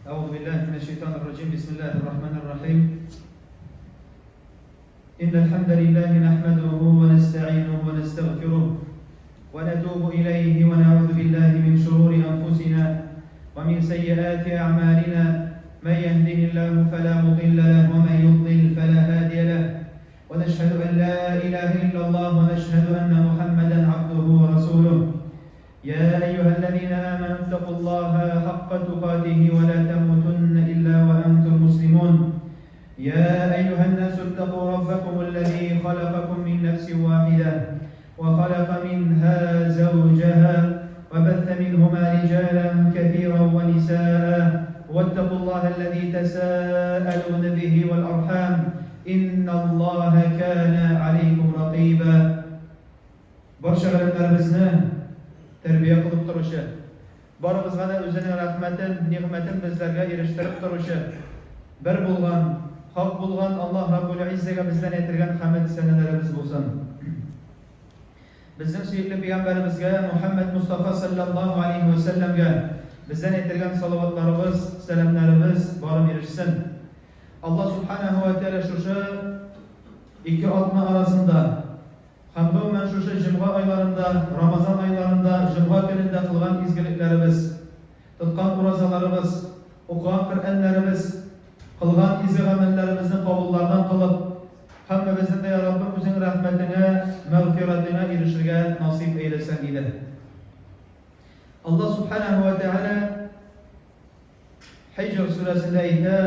أعوذ بالله من الشيطان الرجيم. بسم الله الرحمن الرحيم. إن الحمد لله نحمده ونستعينه ونستغفره ونتوب إليه ونعوذ بالله من شرور أنفسنا ومن سيئات أعمالنا. من يهده الله فلا مضل له ومن يضلل فلا هادي له. ونشهد أن لا إله إلا الله ونشهد أن محمدا عبده ورسوله. يا أيها الذين آمنوا اتقوا الله حق تقاته ولا تموتن إلا وأنتم مسلمون. يا أيها الناس اتقوا ربكم الذي خلقكم من نفس واحدة وخلق منها زوجها وبث منهما رجالا كثيرا ونساء. واتقوا الله الذي تساءلون به والأرحام إن الله كان عليكم رقيبا. Barchalarimizni tarbiya qilib turishi, borimizga o'zining rahmatin, ne'matin bizlarga erishtirib turishi, bir bo'lgan, haq bo'lgan Alloh Rabbul Izzaga bizdan aytilgan hamd sanalarimiz bo'lsin. Bizning suyukli payg'ambarimizga Muhammad Mustafa sallallohu alayhi va sallamga bizdan aytilgan salovatlarimiz, salomlarimiz borib erishsin. Alloh subhanahu va taolo shu ikki otma orasida hamda men shu jum'a oylarida, Ramazon oylarida, jum'a kunida qilgan izgiliklarimiz, tutgan ro'zalarimiz, o'qigan Qur'onlarimiz, qilgan izgi amallarimizni qabullardan qilib, hammamizning ya Rabbim o'zing rahmatini, mag'firatini erishishga nasib eylesin dedi. Allah subhanahu va taolo Hijr surasida aytdi: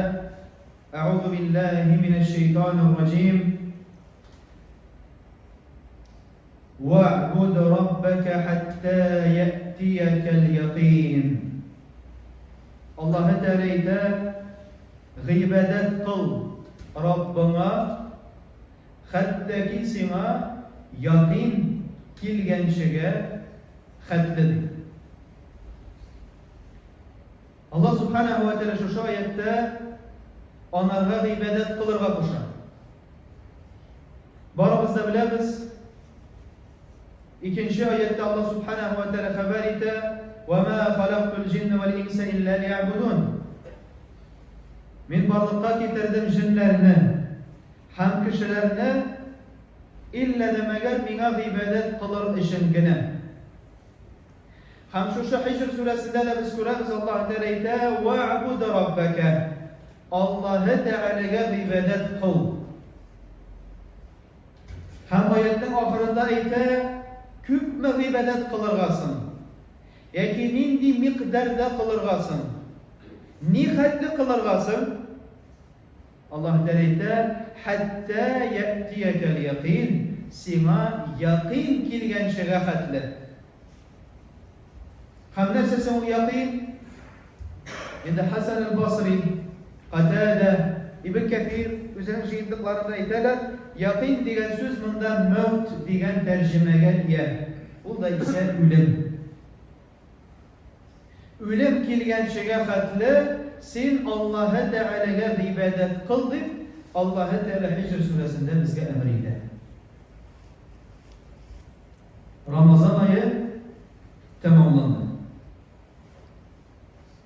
A'udhu billahi minash shaytonir rojim. وَاعْبُدْ رَبَّكَ حَتَّى يَأْتِيَكَ الْيَقِينُ. Allah Teala aytdi: g'ibadat qil Robbingga, hattaki senga yaqin kelganchiga xatli. Allah subhanahu va taolo shu oyatda onarga g'ibadat qilirga qo'shadi. Barimiz bilamiz. İkinci ayette Allah subhanahu wa ta'ala haber etti: وَمَا خَلَقْتُ الْجِنَّ وَالْاِنْسَ إِلَّا لِيَعْبُدُونَ. Men barlıkka getirdim jinlerini, hem kişilerini illa demeger bana ibadet kılır işingine. Hem şu Hicr suresinde de biz görürüz Allah Teala etti: وَاعْبُدْ رَبَّكَ. Allah'ı Teala'ya ibadet kıl. Hem ayetin ahirinde etti: küp ibadet kılırgasın. Yaki nindi miqdarda kılırgasın. Nihatli kılırgasın. Allah Teala aytdi: hatta ya'tiyakel yaqin. Sima yaqin kelganchiga xatli. Qanday sen u yaqin? Endi Hasan al-Basri, Qatada, Ibn Kathir o'zining shiyindiqlarida aytadilar: yaqin degan so'z bunda mavt degan tarjimaga ega. Bu da ise o'lim. O'lim kelganchiga xatli sen Alloh Taolaga ibodat qil deb Alloh Taolo Hijr surasida bizga amr etdi. Ramazon oyi tamomlandi.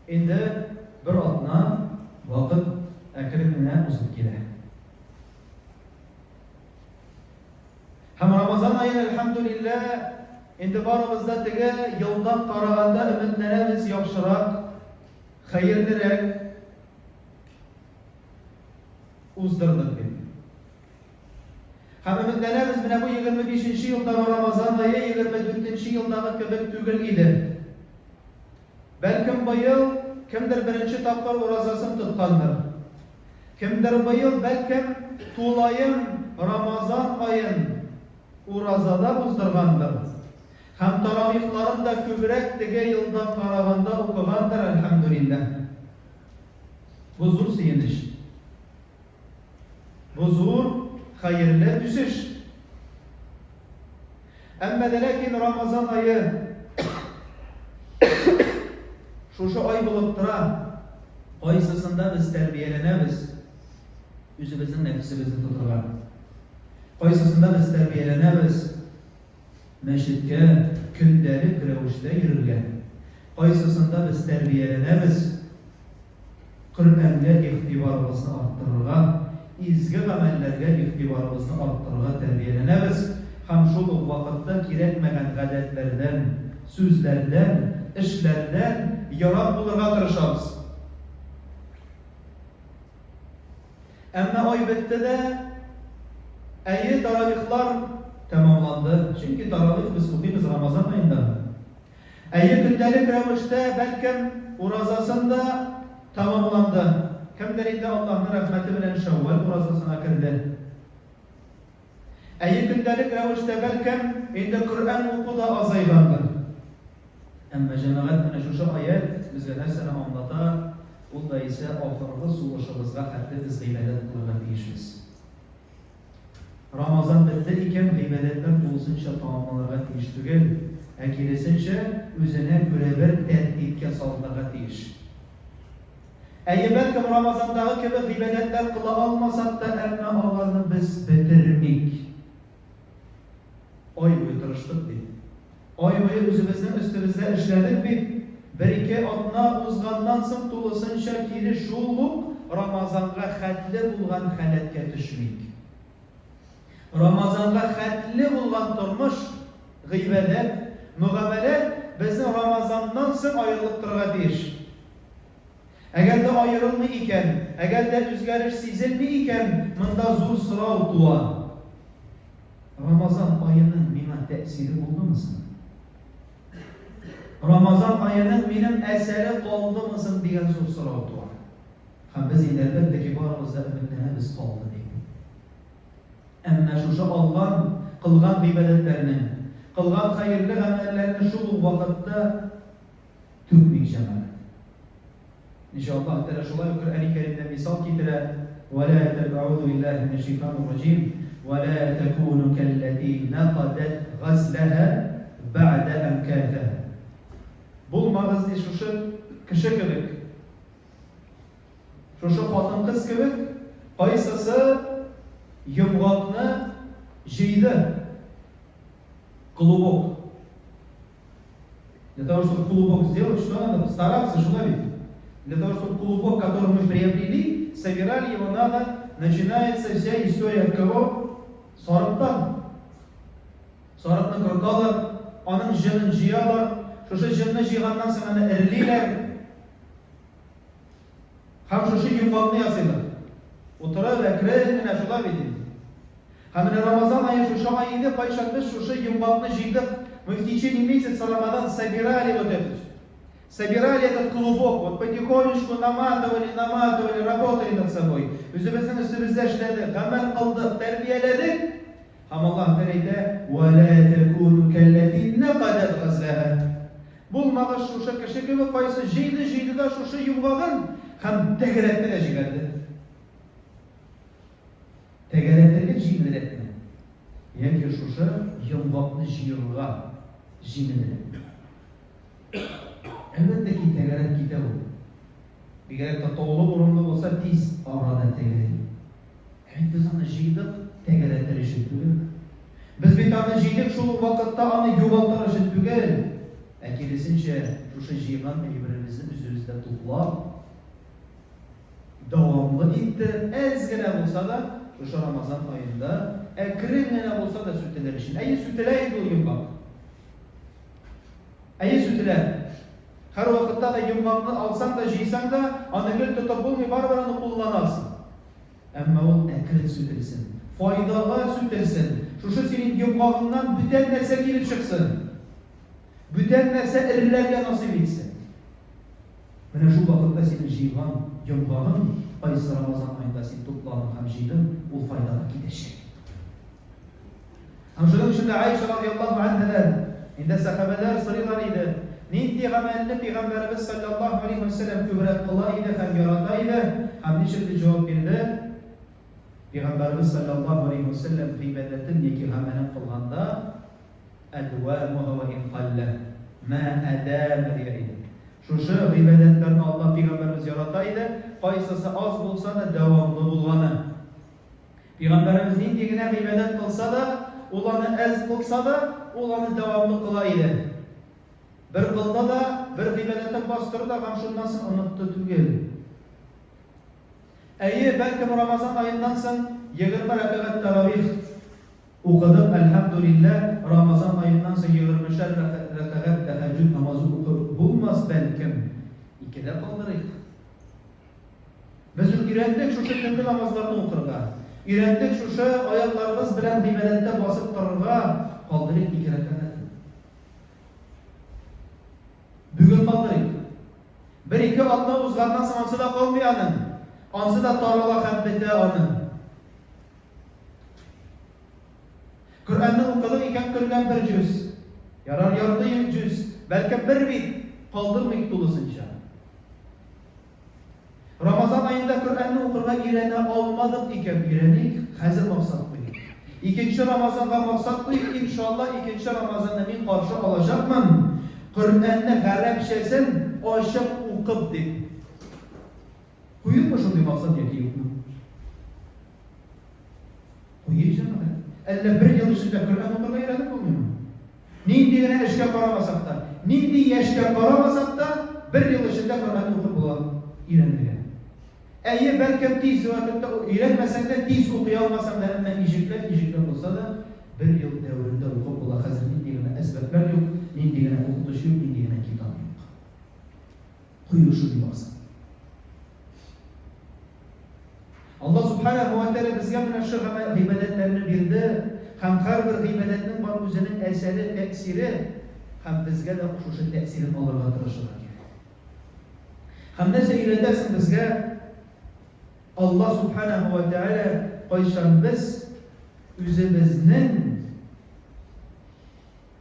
Endi bir otna vaqt akrimina uzib keladi. Hem Ramazan ayı elhamdülillah intibarımızda tege yıldan qaraganda ümitlerimiz yaxşırak, hayırlırak uzdırdık. Hem ümitlerimiz bile bu 25. yılda Ramazan ayı 24. yılda köbek tügül idi. Belki bu yıl kimdir birinci tapkar urazasını tutkandır. Kimdir bu yıl belki tuğlayın Ramazan ayın urazada uzdırgandır. Hem taravihların da kübrek dige yılda qaraganda okugandır elhamdülillah. Bu zor seyiniş. Bu zor hayırlı düşüş. Ama de lakin Ramazan ayı şu ay bulup tura qaysısında biz terbiyelenemiz. Özümüzün nefsimizni tuturlar. Qaysısında biz terbiyelenemiz. Meşitke kündəlik rəvişdə yürürlər. Qaysısında biz tərbiyelenemiz. Qur'onga ig'tiborimizni orttirishga, izgi amallarga ig'tiborimizni orttirishga tarbiyalanamiz. Ham shu vaqtda kerakmagan odatlardan, so'zlardan, ishlardan yiroq bo'lishga tirishamiz. Ammo oy bitdi-da tarovihlar tamomlandı. Çünkü tarovih biz o'qiymiz Ramazon oyida. Kundalik ravishda balkim urazasında tamomlandı. Kimdir endi Allohning rahmati bilan Shawwal urazasına kirdi. Kundalik ravishda balkim endi Qur'on o'quvda azaygandir. Ammo jamoat mana shu oyat bizga narsani anglatar. Unda ise oxirgi sug'ishimizga qatli biz g'iybat qilishga tegishmiz. Ramazon bitdi ekan g'iybatlar bo'lsincha taomlarga tegish tugul, akilisincha o'zine göre bir tertibga solishga tegish. Balkim Ramazondagi kabi g'iybatlar qila olmasak da ammo ularni biz bitirmik. Oy bo'yi tirishdik deydi. Oy bo'yi o'zimizning ustimizda ishladik deydi. Bir-iki otna uzgandan so'ng to'lisincha kiri shulluq Ramazonga xatli bo'lgan holatga tushmaylik. Ramazonga xatli bo'lgan turmush, g'iybat, muomalat bizni Ramazondan so'ng ayrilib turga deyish. Agarda ayrilmay ekan, agarda o'zgarish sezilmay ekan, bunda zo'r so'rov tug'iladi. Ramazon oyining menga ta'siri bo'ldimi? Ramazon oyining mening asari qoldimisin degan so'z so'rov tug'iladi. Ham biz endi albatta borimizda umidni biz qoldi deydi. Ammo shu olgan qilgan ibodatlarni, qilgan xayrli amallarni shu vaqtda tug'may jamoat. İnşallah Teala şulay Kur'an-ı Kerim'de misal keltiradi. "Ve la ta'uzu billahi mineşşeytanirracim ve la takunu kellati naqadat ghazlaha ba'da ankafa." Bulmağız diye şu kişi gibi, şu xotin kız gibi, qaysisi yumg'oqni jiydi, клубок. Для того, чтобы клубок сделать, что надо? Стараться, что надо? Для того, чтобы клубок, который мы приобрели, собирали его надо, начинается вся история от кого? Сарыптан. Сарыпны кыркалар, аның жынын жиялар, шушы жынны жиганнан соң аны ірілейлер. Ham шушы yumg'oqni ясыйлар. O'tirib akrim mana shular deydi. Ham Ramazon oyi shu oyida payshanba shuшы yumg'oqni jiydik. Мы в течение месяца Рамадан собирали вот это. Собирали этот клубок, вот потихонечку наматывали, работали над собой. Үзебезнең үстебездә эшләдек, гамәл кылдык, тәрбияләдек. Һәм Аллаһ Тәгалә "Вәлә такуну каллати нaqadat ghazlaha." Булмагыз шушы кеше кебек кайсы җыйды да шушы йомгагын һәм тәгәрәттерә җигәрде. Тәгәрәттерә җигәрде. Яки шушы йомгакны җыярга җиңелде. Әлбәттә ки тәгәрәт китә ул. Бигрәк тә тоулы урынлы булса тиз арада тәгәрәт. Без аны җыйдык, тәгәрәттерә җиттек. Без бит аны җыйдык, шул вакытта аны югалтырга җиттек. Әкилесенчә шушы җыйган әйберебезне үзебездә туплап, дәвамлы итеп, әз генә булса да, шушы Рамазан аенда әкрен генә булса да сүтелер өчен. Сүтелә инде ул йомгак. Сүтелә. Һәр вакытта да йомгакны алсаң да, җыйсаң да, аны гел тотып булмый, барыбер аны кулланасың. Әмма ул әкрен сүтелсен, файдага сүтелсен. Шушы синең йомгагыңнан бүтән нәрсә килеп чыксын. Бүтән нәрсә ирләргә насыйп итсен. Менә шул вакытта синең җыйган йомгагың кайсы Рамазан аенда син тупланың һәм җыйдың, ул файдага китәчәк. Һәм шуның өчен дә Айша радиллаһу анһадан инде сахабалар сорыйлар иде. Нинди гамәлне Пәйгамбәрбез саллаллаһу алейһи ва саллям күбрәк кыла иде һәм ярата иде? Һәм ничек җавап бирде? Пәйгамбәрбез саллаллаһу алейһи ва саллям гыйбадәтен яки гамәлен кылганда адвамуһа ва ин қалла ма адама диде. Шушы гыйбадәтләрне Аллаһ Пәйгамбәрбез ярата иде, кайсысы аз булса да дәвамлы булганы. Пәйгамбәрбез нинди генә гыйбадәт кылса да, ул аны аз кылса да, ул аны дәвамлы кыла иде. Bir kılda da bir gıybadeten bastırdı da şundan sonra unuttu tügel. Belki Ramazan ayından sonra 20 rekat teravih okuduk elhamdülillah. Ramazan ayından sonra 20'şer rekat teheccüd namazı okuduk. Bulmaz belki. İkide kaldırıyık. Biz öğrendik şu şekilde namazlarını okurga. Öğrendik şu ayaklarımız bilen ibadette basıp dururga. Kaldırıyık 2 rekat. Bugün kaldırıyık. Bir iki Allah uzgardan sonrası da kalmayanın. Ansı da tarala habbete anın. Kur'an'ı okuduk iken kırgan bir cüz. Yardı cüz. Belki bir bit. Kaldırmayık dolusunca. Ramazan ayında Kur'an'ı okurga irene almadık iken irenik. Hazır maksat koyuk. İkinci Ramazan'da maksat koyuk. İnşallah ikinci Ramazan'da ben karşı alacakmım. Kur'an'ı Arapçasın aşık okup deyip. Koyuk mu şunu maksat yaki yok mu? Koyuk canım. Elle bir yıl içinde Kur'an okurga irene olmuyor mu? Nindiğine eşke karamasak da, nindiği eşke karamasak da bir yıl içinde Kur'an okup bulan irene. Belki tiz vakitte öğrenmesen de tiz okuyalmasan da hemen icikler olsa da bir yıl devrinde okup bula hazır nindiğine esbetler yok, nindiğine okutuş yok, nindiğine kitap yok. Kuyuşu diyorsan. Allah subhanahu wa ta'ala bizge buna şu gıybadetlerini bildi. Hem her bir gıybadetinin var üzerinin eseri, teksiri hem bizge de şu teksirini alırga tırışırlar. Hem de seyiredersin bizge Allah subhanahu wa ta'ala koyşan biz üzümüzün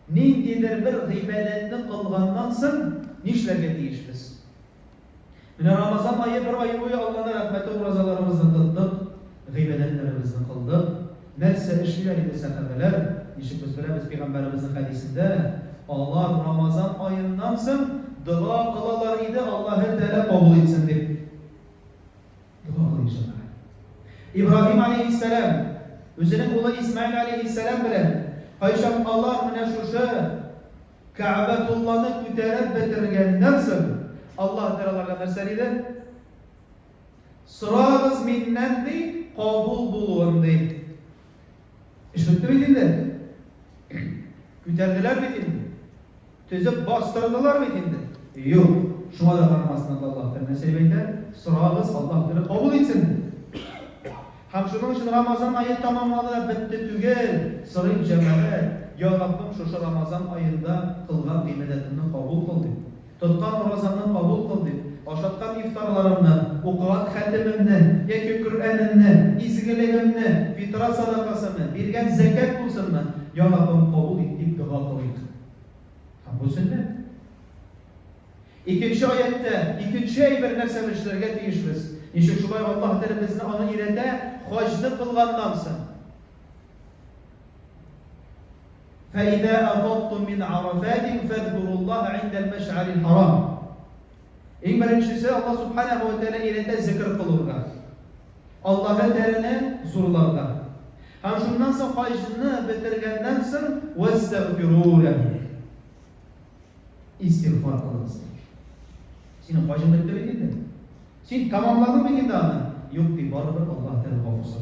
nindidir bir gıybadetini kılgandan sonra nişlerge değişiriz. Ramazan ayı bir ayı boyu Allah'ın rahmeti urazalarımızdan tuttuk, gıybedetlerimizden kıldık. Nefse işleri de seferbeler, nişik biz biliriz Peygamberimizin hadisinde Allah Ramazan ayından sonra dua kılalar idi Allah-u Teala kabul etsin diye. Dua kılacağım. İbrahim aleyhisselam, özünün oğlu İsmail aleyhisselam bile Kayşam Allah müneşuşa Ka'betullah'ı küterek betirgenden sonra Allah teralarga merseliydi. Sırağız minnendi, kabul buluğundi. İşitti bitindi. Küterdiler bitindi. Tezip bastırdılar bitindi. Yok. Şuna da kalmasın Allah teralarga merseliydi. Sırağız Allah teralarga kabul etsin. Hem şunun için Ramazan ayı tamamladı bitti tügel. Sırrı cemaat. Ya Rabbim şu Ramazan ayında kılgan kıymetini kabul kıldı. Tutkan Ramazan'ını kabul kıldı. Aşatkan iftarlarını, okuyan hatimini, yeki Kur'an'ını, izgiligini, fitra sadakasını, birgen zekat bulsunlar. Ya Rabbim kabul ettik, dua kıldık. Bu sünnet. İkinci ayette, ikinci bir nerse işlerge değişiriz. İşte şubay Allah Teala bizni ana irete hacını kılganlansın. فَإِذَا أَفَضْتُمْ مِنْ عَرَفَاتٍ فَاذْكُرُوا اللّٰهَ عِنْدَ الْمَشْعَرِ الْحَرَامِ. En birincisi Allah Subhanahu ve Teala irete zikir kılırlar. Allah'a Teala'nı zurlarlar. Hem şundan sonra hacını bitirgenden sonra وَاسْتَغْفِرُوا لَهُ. İstiğfar kılınız. Senin hacın bitti mi değil mi? Sen tamamladın mı ki daha? Yok değil, barıdır Allah Teala gafursa.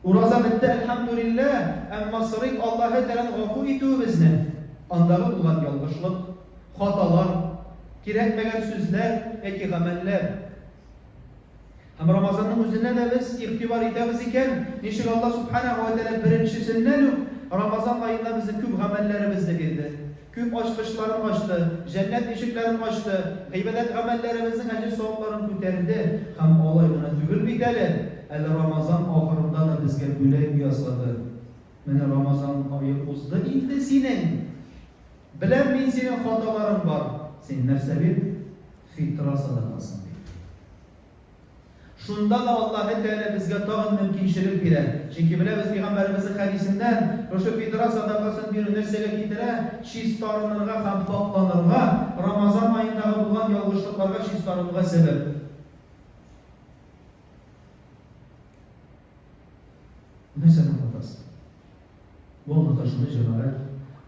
Uraza bitti elhamdülillah. Ama sırık Allah'a Teala'nın gafur etiyor bizne. Andağı olan yanlışlık, hatalar, gerekmeyen sözler, eki ameller. Hem Ramazan'ın üzerine de biz iktibar ediyoruz iken, nişir Allah Subhanahu ve Teala birincisinden Ramazan ayında bizim küp amellerimiz de girdi. Küp açkışlarını açtı, cennet eşiklerini açtı, gıybedet amellerimizin acı soğuklarını küterdi. Hem olayına tügül biteli. Ramazan ahırında da bizge böyle yasladı. Mene Ramazan ayı uzdu indi senin. Bilen min senin hataların var. Senin nerse bir fitra sadakasın. Şunda da Allah-u Teala bizge tağın mümkünşilik bile. Çünkü bile biz Peygamberimizin hadisinden şu fitra sadakasını bir nesile getire, şistanırga hem paklanırga, Ramazan ayında bulan yalgışlıklarga şistanırga sebep. Ne sen anlatasın? Bu anlatışını cemaat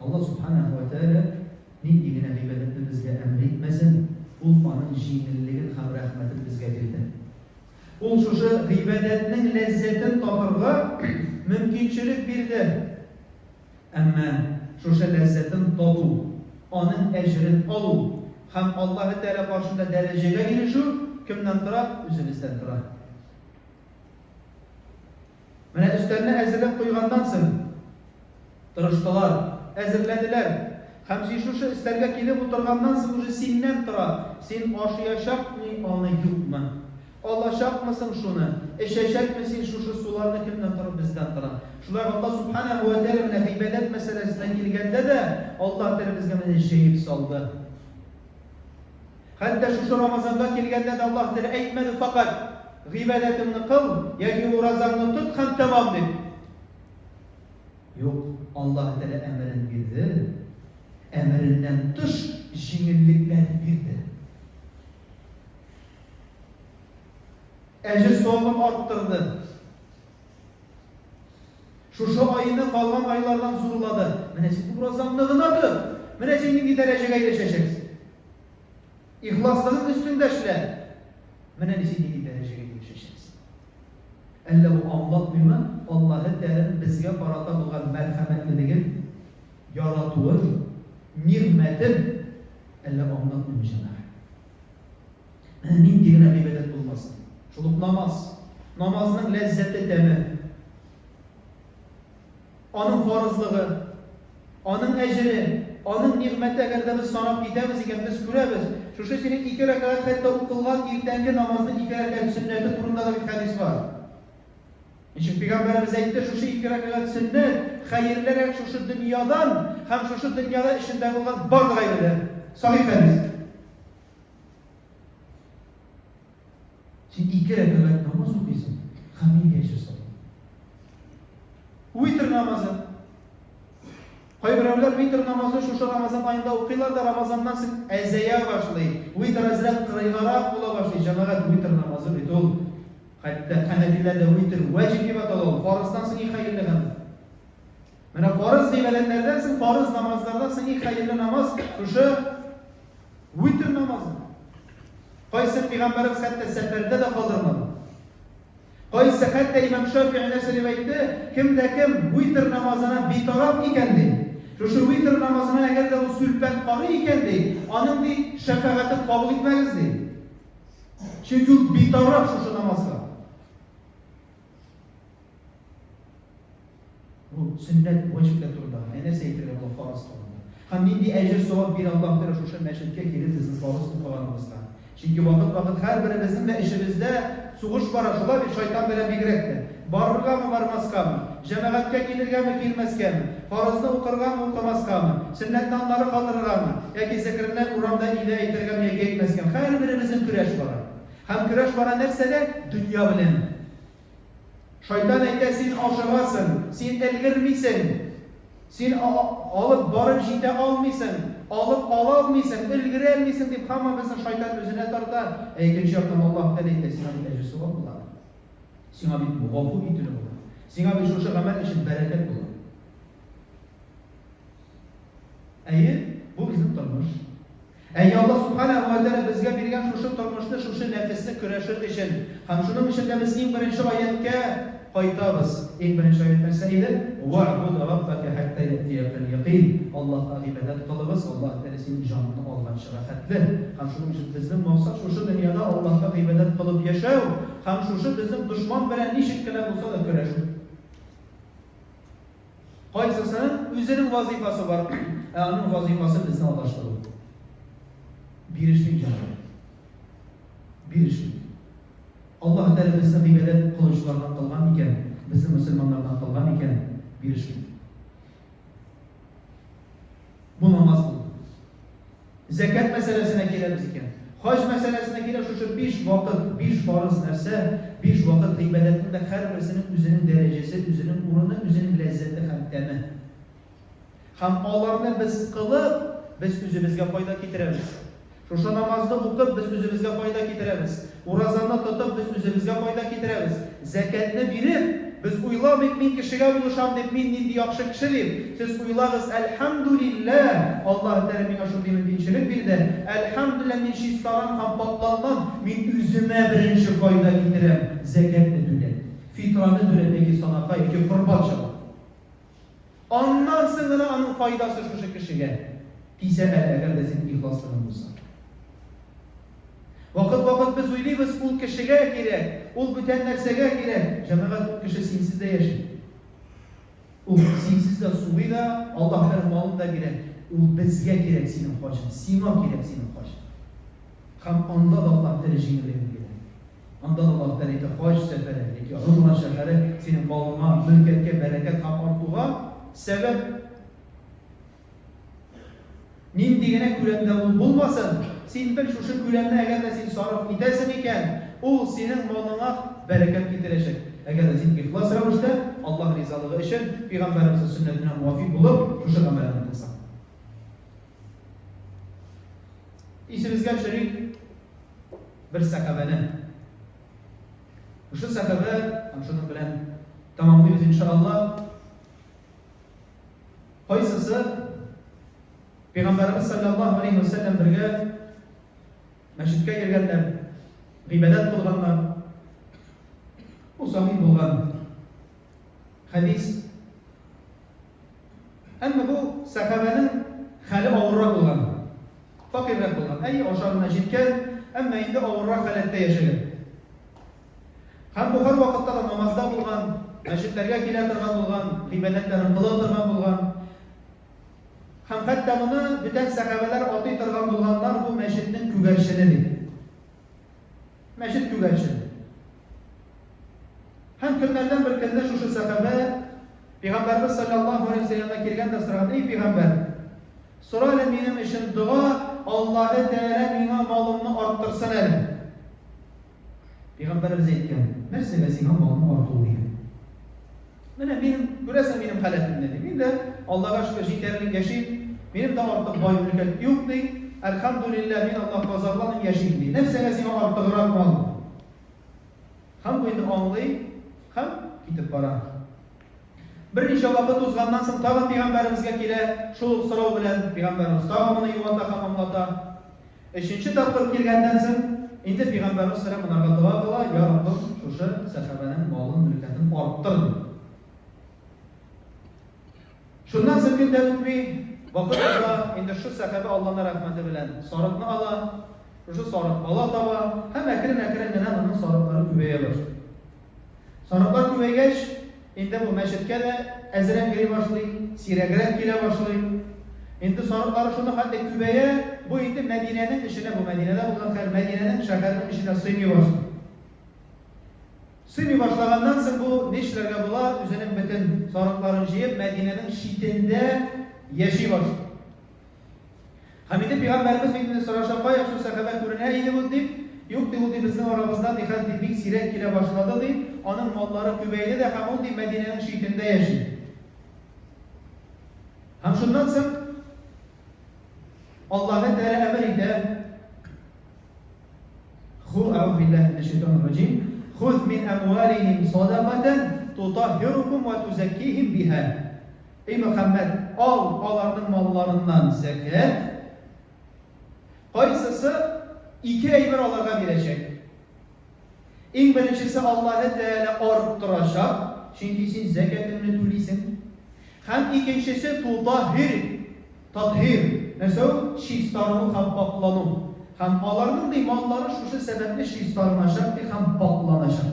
Allah Subhanahu ve Teala nindiğine gıybedetini bizge emretmesin, ulmanın jinilliğin hem rahmeti bizge verdi. Ул шушы гыйбадәтнең ләззәтен татырга мөмкинчелек бирде. Әмма шушы ләззәтен тату, аның әҗрен алу һәм Аллаһ Тәала каршында дәрәҗәгә ирешү кемнән тора? Үзебездән тора. Менә өстәлне әзерләп куйгандан соң тырыштылар, әзерләделәр. Һәм шушы өстәлгә килеп утырганнан соң уже синнән тора. Син ашыячакмы, аны юкмы? Алачакмысың шуны? Эчәчәкме син шушы суларны кемнән тора? Бездән тора. Шулай Аллаһ Субханаһу ва Тәала менә гыйбадәт мәсьәләсенә килгәндә дә Аллаһ Тәала безгә менә җәеп салды. Хәтта шушы Рамазанга килгәндә дә Аллаһ Тәала әйтмәде фақат гыйбадәтеңне кыл, яки уразаңны тот һәм тәмам дип. Юк, Аллаһ Тәала әмрен бирде. Әмреннән тыш җиңеллекләр бирде. Әҗр савабын арттырды. Шушы айны калган айлардан зурлады. Менә син уразаңны гына тот. Менә син нинди дәрәҗәгә ирешәчәксең. Ихласлыгың өстендә эшлә. Менә син нинди дәрәҗәгә ирешәчәксең. Әллә бу аңлатмыймы? Аллаһ Тәала безгә карата булган мәрхәмәтлелеген, яратуын, нигъмәтен әллә аңлатмыймы җәмәгать? Менә нинди генә гыйбадәт булмасын. Шулык намаз. Намазның ләззәте тәме. Аның фарызлыгы, аның әҗре, аның нигъмәте әгәр дә без санап китәбез икән, без күрәбез. Шушы синең 2 рәкъәт хәтта укылган иртәнге намазның 2 рәкъәт сөннәте турында да бер хәдис бар. Ничек Пәйгамбәрбез әйтте, шушы 2 рәкъәт сөннәт хәерлерәк шушы дөньядан һәм шушы дөньяда эшендә булган барлык гайбәтләр. Сахих хәдис. Син 2 рәкъәт намаз укыйсың, һәм нинди әҗр саласың. Витр намазы. Кайберәүләр витр намазы шушы Рамазан айында укыйлар да Рамазаннан соң әзәя башлый. Витр әзрәк кырыйгарак була башлый. Җәмәгать витр намазы бит ул. Хәтта Хәнәфиләрдә витр ваҗиб дип атала. Фарыздан соң иң хәерле гамәл. Менә фарыз гыйбадәтләрдән соң, фарыз намазлардан соң иң хәерле намаз шушы витр намазы. Кайсы Пәйгамбәрбез хәтта сәфәрдә дә калдырмады. Кайсы хәтта Имам Шафиғи нәрсә әйтте, кемдә кем витр намазына битараф икән ди. Шушы витр намазына әгәр дә ул сүлпән карый икән ди, аның ди шәфәгатен кабул итмәгез ди. Чөнки ул битараф шушы намазга. Бу сөннәт ваҗибләр турында, нәрсә әйтергә була фарыз турында. Һәм нинди әҗр савап бирә Аллаһ Тәала шушы мәчеткә килеп безнең фарыз укыганыбызга. Чөнки вакыт һәр беребезнең дә эшебездә сугыш бара, шулай бит шайтан белән бигрәк. Барыргамы, бармаскамы, җәмәгатькә килергәме, килмәскәме, фарызны укыргамы, укымаскамы, сөннәтне аннары калдырыргамы, яки зикрне урамда илә әйтергәме, яки әйтмәскәме, һәр беребезнең көрәш бара. Һәм көрәш бара нәрсәдә? Дөнья белән. Шайтан әйтә, син ашыгасың, син өлгермисең, син алып барып җитә алмыйсың, алып ала алмыйсың, өлгерә алмыйсың дип һәммәбезне шайтан үзенә тарта. Икенче яктан Аллаһ Тәала әйтә, сиңа әҗр савап була. Сиңа бит гафу ителә була. Сиңа бит шушы гамәл өчен бәрәкәт була. Бу безнең тормыш. Аллаһ Субханаһу ва Тәала безгә биргән шушы тормышны, шушы нәфесне көрәшер өчен. Һәм шуның өчен дә без иң беренче аятка кайтабыз. Иң беренче аят нәрсә иде? Вa'буд раббака хатта ятiyakal yaqin. Аллаһка гыйбадәт кылыгыз, Аллаһ Тәала синең җаныңны алган шәрәфәтле. Һәм шуның өчен безнең максат шушы дөньяда Аллаһка гыйбадәт кылып яшәү, һәм шушы безнең дошман белән ничек кенә булса да көрәшү. Кайсысының үзенең вазифасы бар, аның вазифасы безне адаштыру. Бирешмик җаны. Бирешмик. Аллаһ Тәала безне гыйбадәт кылучылардан кылган икән, безне мөселманнардан кылган икән, бирешмик. Бу намаз бу. Закат мәсьәләсенә киләбез икән. Хаҗ мәсьәләсенә килә шушы 5 вакыт, 5 фарыз нәрсә, 5 вакыт гыйбадәтнең дә һәрберсенең үзенең дәрәҗәсе, үзенең урыны, үзенең ләззәте һәм тәме. Һәм аларны без кылып, без үзебезгә файда китерәбез. Шушы намазны укып, без үзебезгә файда китерәбез. Уразаны тотып, без үзебезгә файда китерәбез. Закатны биреп, без уйламыйк, мин кешегә булышам дип, мин нинди яхшы кеше дип. Сез уйлагыз, әлхәмдүлилләh, Аллаһ Тәала миңа шундый мөмкинчелек бирде. Әлхәмдүлилләh, мин чистаран һәм пакланган, мин үз Üzüme birinci fayda getirem, zekatını töle. Fitranı töle peki sadaka iki kurban çalar. Ondan sonra onun faydası şu kişiye. Pise eğer de senin ihlasını bulsa. Vakit biz uyluyuz, ul kişiye gerek, ul bütün nerseye gerek. Cemaat ul kişi sinsiz de yaşıyor. Ul sinsiz de suyla Allah'ın malında gerek. Ul bizge gerek senin hoşun, sima gerek senin hoşun. Hem anda da Allah derecini verir. Anda da Allah derece hoş sefere, ki Umra şehre senin malına, mülketke, bereket hem artuğa sebep. Nin diyene külemde bulmasın. Sen bir şu külemde eğer de sen sarf edersen iken, o senin malına bereket getirecek. Eğer de sen ihlas ravuşta Allah rizalığı için Peygamberimizin sünnetine muvafik bulup şu amelini kılsan. İşimizden şerik bir sakabenin. Şu sakabe, şunu bilen tamamlıyoruz inşallah. Kaysısı Peygamberimiz sallallahu aleyhi ve sellem birge meşrikke girgenler, gıybedet kılganlar, bu sahih bulgan hadis. Ama bu sakabenin hali ağırra bulgan, fakirre bulgan. Ey oşar meşrikke, ama indi ağırra halette yaşayın. Hem bu her vakitte de namazda bulgan, meşriklerge kilatırgan bulgan, gıybedetlerin kılatırgan bulgan, hem hatta bunu bütün sahabeler adı tarafından bulganlar bu meşridin kügerşenidir. Meşrid kügerşeni. Hem günlerden bir günde şu sahabe Peygamberimiz sallallahu aleyhi ve sellem'e girgen de sırada ey Peygamber sorayla benim için dua Allah-u Teala bana malımı arttırsın hele. Peygamberimiz etken neresi vesile malımı arttırıyor. Benim göresen benim haletim nedir? Ben de Allah'a şükür yeterlik yaşayıp benim de artık bay mülket yok değil. Elhamdülillah ben Allah fazlalarının yaşayayım değil. Nefse vesile artık bırakmalı. Hem bu indi anlayıp hem gidip bara. Bir neçe vakit uzgandan sonra tağın Peygamberimizge kele şu sırav bilen Peygamberimiz tağımını yuvata hamamlata. Üçüncü tapır gelgenden sonra indi Peygamberimiz sallallahu aleyhi ve sellem ya Rabbim şu sahabenin malın mülketini arttır. Şundan sonra gün devlet bir vakıfta indi şu sahabe Allah'ın rahmeti bilen sarıkını ala, şu sarık ala taba, hem ekrin nene onun sarıkları küveye başlıyor. Sarıklar küveye geç, indi bu meşrikke de ezren geri başlıyor, siregret gire başlıyor. İndi sarıkları şunu hatta küveye, bu indi Medine'nin işine, bu Medine'de bulunan Medine'nin şehirinin işine sığmıyor başlıyor. Sığmıyor başlagandan sonra bu neşlerge bula, üzerine bütün sarıkların jiyip Medine'nin şiddinde yaşıyor başlıyor. Hamide Peygamberimiz Medine'de sarışakaya şu sahabe kuruna iyi bu deyip, yok deyip bizim aramızda dikkat edip siret kile başladı deyip, onun malları kübeyde de hamul deyip Medine'nin şiddinde yaşıyor. Hem şundan sonra Allah'ın Teala emriyle Eûzu billahi mineşşeytanirracim. Khudh min amwalihim sadaqatan tutahhirukum ve tuzakkihim biha. Ey Muhammed, onların mallarından zekat. Kaysısı iki eyber onlara verecek. En birincisi Allah-u Teala arttıracak. Çünkü sen zekatını tulisin. Hem ikincisi tathir. Mesela şiistarını hem paklanım. Hem onların da imanları şu sebeple şiistarlanacak hem paklanacak.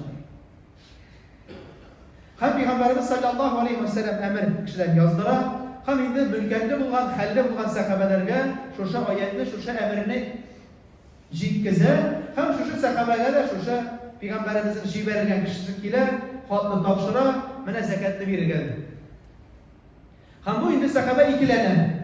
Hem Peygamberimiz sallallahu aleyhi ve sellem emir kişiler yazdıra, hem indi mülkette bulunan, halde bulunan sahabelerge şu ayetini, şu emrini jitkize, hem şu sahabelerge şu Peygamberimizin jibergen kişisikiler hatlı tavşıra, mene zekatlı bir geldi. Hem bu indi sahabe ikilenen.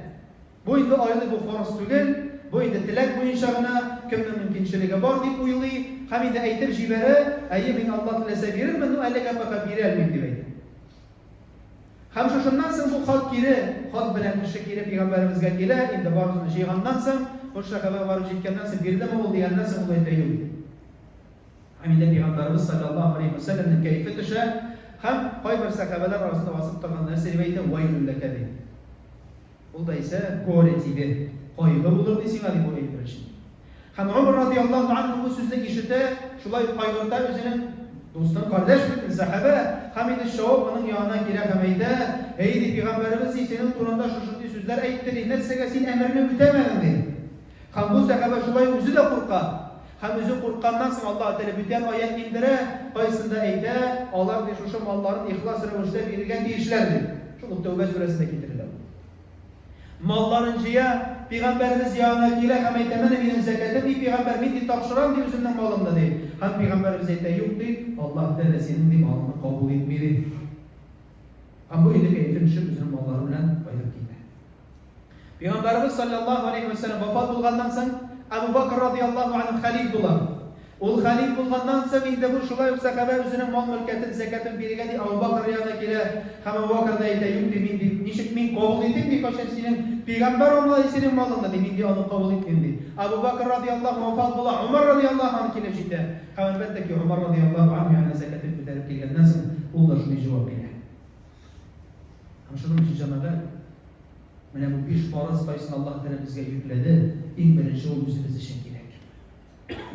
Bu indi ayrılı bu farz tügel, bu indi tilak bu inşağına, kimden mümkünçiliğe var deyip uyulayı, hem indi eytir jibere, min Allah tilese birir, men o elle kapaka biri elmek dibeydi. Hem şundan sonra bu halk gire, halk bilen kişi gire Peygamberimizge gire, indi barızını şeyhandan sonra, o şakabe varıp jitkenden sonra bir de mi oldu yandan sonra olayı deyiyor. Hem indi Peygamberimiz sallallahu aleyhi ve sellem'in keyfi tüşe, hem Hayber sakabeler arasında vasıf takılan seriveyte vaylül lekedi. O da ise goretidir. Kaygı bulur desin hadi bu eydir için. Hem Ömer radıyallahu anh bu sözü işite, şulay kaygırta özünün dostun kardeş bir sahabe, hem de şovuk onun yanına girek hemeyde, heydi Peygamberimiz senin turunda şuşurduğu sözler eyittir, netsege sen emrini bütemedin dedi. Hem bu sahabe şulay özü de korka. Hem özü korkkandan sonra Allah Teala büten ayet indire, kayısında eyde, Allah ve şuşum Allah'ın ihlas revuşta birigen deyişlerdir. Şu Tevbe suresinde getirilir. Mallarıncıya Peygamberimiz yanına girek hemeyde benim zekatım, bir Peygamber midi takşıran diye özünden malımda değil. Hem Peygamberimiz eyde yok değil, Allah Teala senin de malını kabul etmeli. Ama bu idik eğitim için özünün mallarıyla bayılıp gider. Peygamberimiz sallallahu aleyhi ve sellem vefat bulgandan sonra Ebu Bakr radıyallahu anh halif bular. Ol halif bulgandan sonra indi bu şulay yok sahabe özünün mal mülketin zekatın birigen di Ebu Bakr yanına gire. Hem Ebu Bakr da eyde yok di nişik min kabul edin di kaçın senin Peygamber olmalı senin malında di min di onu kabul ettin di. Ebu Bakr radıyallahu anh vefat bular. Ömer radıyallahu anh kile cidden. Hem elbette ki Ömer radıyallahu anh yani zekatın bitirip gelgenden sonra o da şunu cevap verir. Hem şunun için cemaatler mana bu 5 farz qaysini Allah Teala bizga yukladi. Eng birinchi u o'zimiz uchun kerak.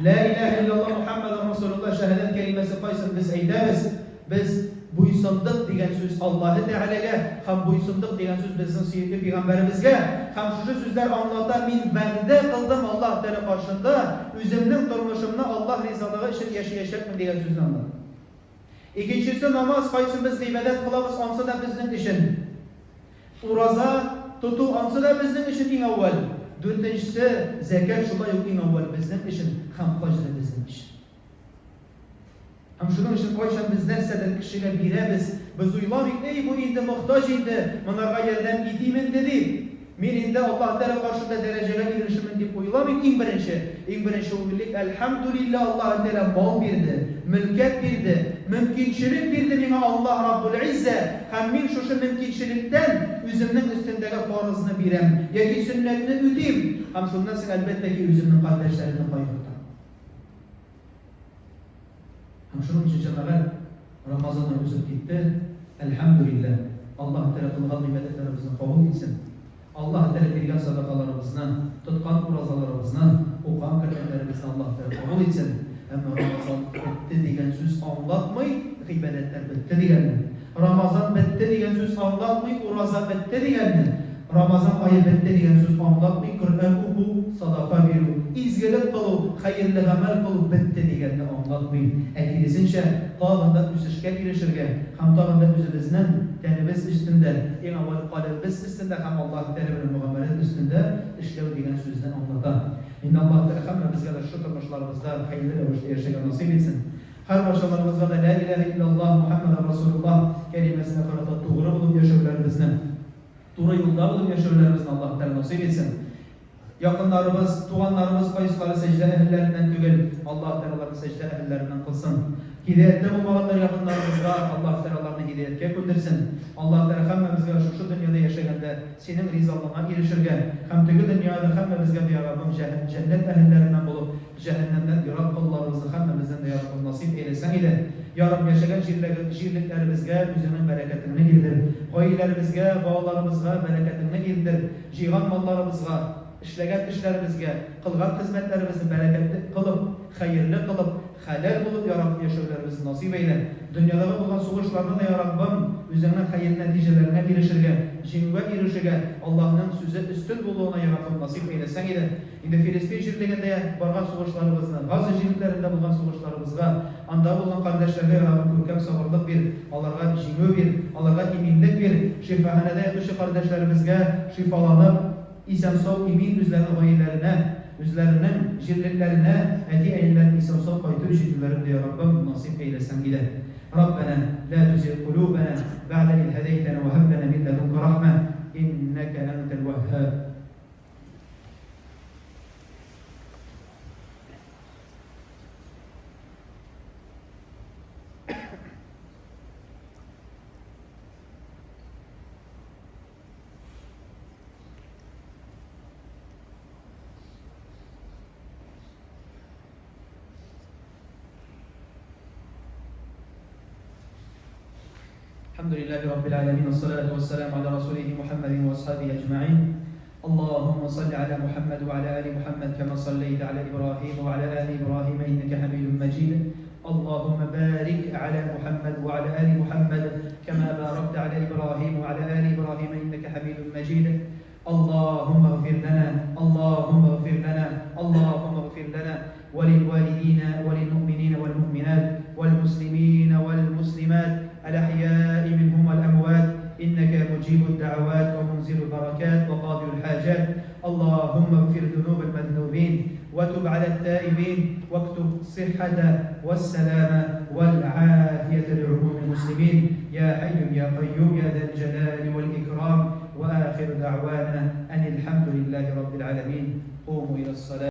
La ilaha illalloh Muhammadur Rasululloh shahadat kalimasi qaysin biz aytamiz. Biz bo'ysundiq degan so'z Alloh Tealaga, ham bo'ysundiq degan so'z bizning suyukli payg'ambarimizga, ham shu so'zlar anglata men va'da qildim Alloh Teala qarshida o'zimning turmushimni Alloh rizoligi uchun yashayapman degan so'zni anladim. Ikkinchisi namoz qaysin biz ibodat qilamiz, onsa da bizning ishim. Roza tutup ansa da bizning işin eng avval. Dördüncüsü zekat şulay yok eng avval bizning işin. Ham haj da bizning işin. Ham şunun için qachon biz narsadan kishiga beramiz, biz o'ylaylik, ey bu endi muhtoj edi, bunaqa yerdan yedimen dedi. Men endi Alloh Taolo qarshida darajaga erishiman deb o'ylaylik. Eng birinchi o'ylik alhamdulillah Alloh Taolo mol berdi, mulkat berdi, mümkinchilik berdi menga Alloh Rabbul Izza. Ham men shu mümkinchilikdan o'zimning ustundagi farizni beraman yoki sunnatni o'tayim. Ham shundan so'ng albattaki o'zimning qardoshlarimni qayg'urtaman. Ham shuning uchun janolar Ramazon o'tib ketdi. Alhamdulillah. Alloh Taolo qilgan ibodatlarimizni qabul etsin. Allah Teala bergan sadaqalarimizni, tutgan ro'zalarimizni, o'qigan qilganlarimizni Alloh Taolo qabul etsin. Ammo Ramazon bitti degan so'z anglatmay, ibodatlar bitti deganni. Ramazon bitti degan so'z anglatmay, ro'za bitti deganni. Ramazon oyi bitti degan so'z anglatmay, Qur'on o'qu, sadaqa beru, izgilik qilib, xayrli amal qilib bitti deganni anglatmay. Aksincha, tog'inda o'sishga erishirga, ham tog'inda o'zimizning tanimiz ustida, eng avval qalbimiz ustida, ham Alloh taoloning muommalati ustida ishlav degan so'zni anglatadi. Endi Alloh taolo hammamizga shu turmushlarimizda xayrli ravishda yashashga nasib etsin. Har barchalarimizga la ilaha illalloh Muhammadur Rasululloh kalimasini qarata to'g'ri bo'lib yashashlarimizni, to'g'ri yo'lda bo'lib yashashlarimizni Alloh taolo nasib etsin. Yaqinlarimiz, tuğanlarımız qaysilari secde ehillerinden tugul, Allah Teala'larını secde ehillerinden kılsın. Hidayette bulmaganlar yaqinlarımızga Allah Teala'larını hidayetke köndirsin. Allah Teala hammamizga şu dünyada yaşaganda senin rizalığına erişirge, hem tügü dünyada hammamizga ya Rabbim cennet ehillerinden bulup, cehennemden yarat kullarımızı hammamizden de yaratın nasip eylesin ile. Ya Rabbi yaşagan şirliklerimizge üzerinin bereketini girdir. Gayelerimizge, bağlarımızga bereketini girdir. Cihan mallarımızga, işlegan ishlarimizga, qilgan xizmatlarimizni barakatli qilib, xayrli qilib, halal bo'lib ya Rabbim yashashlarimizni nasib eyle. Dunyodagi bo'lgan sug'ishlarni ya Rabbim o'zining xayr natijalarına erishirga, jingga erishirga Allohning so'zi ustun bo'lishini ya Rabbim nasib eylesan edi. Endi Filistin yerligida borgan sug'ishlarimizni, G'azo yerlarida bo'lgan sug'ishlarimizga, anda bo'lgan qardoshlarga ya Rabbim ko'kam sabrlik ber, ularga jingo ber, ularga iminlik ber, shifoxonada yotuvchi qardoshlarımizga shifolanib İnsan sağ imin üzlerinin jirliklerine hediye eylerin insan sağ kayıtı şekillerin diye Rabbim nasip eylesin gide. Rabbena la tuzigh qulubana ba'da idh hadaytana ve hab lana min ladunka rahme innaka entel vehhab. Alhamdulillahi Rabbil Alamin. Esselatu vesselamu ala Resulihi Muhammedin ve ashabihi ecma'in. اللهم صل على محمد وعلى آل محمد كما صليت على إبراهيم وعلى آل إبراهيم إنك حميد مجيد. اللهم بارك على محمد وعلى آل محمد كما باركت على إبراهيم وعلى آل إبراهيم إنك حميد مجيد. اللهم اغفر لنا، اللهم اغفر لنا، اللهم اغفر لنا وللوالدين وللمؤمنين والمؤمنات والمسلمين والمسلمات الأحياء منهم والأموات إنك مجيب الدعوات ومنزل البركات وقاضي الحاجات. اللهم اغفر ذنوب المذنوبين وتب على التائبين واكتب الصحة والسلامة والعافية لعموم المسلمين يا حي يا قيوم يا ذا الجلال والإكرام. وآخر دعوانا أن الحمد لله رب العالمين. قوموا إلى الصلاة.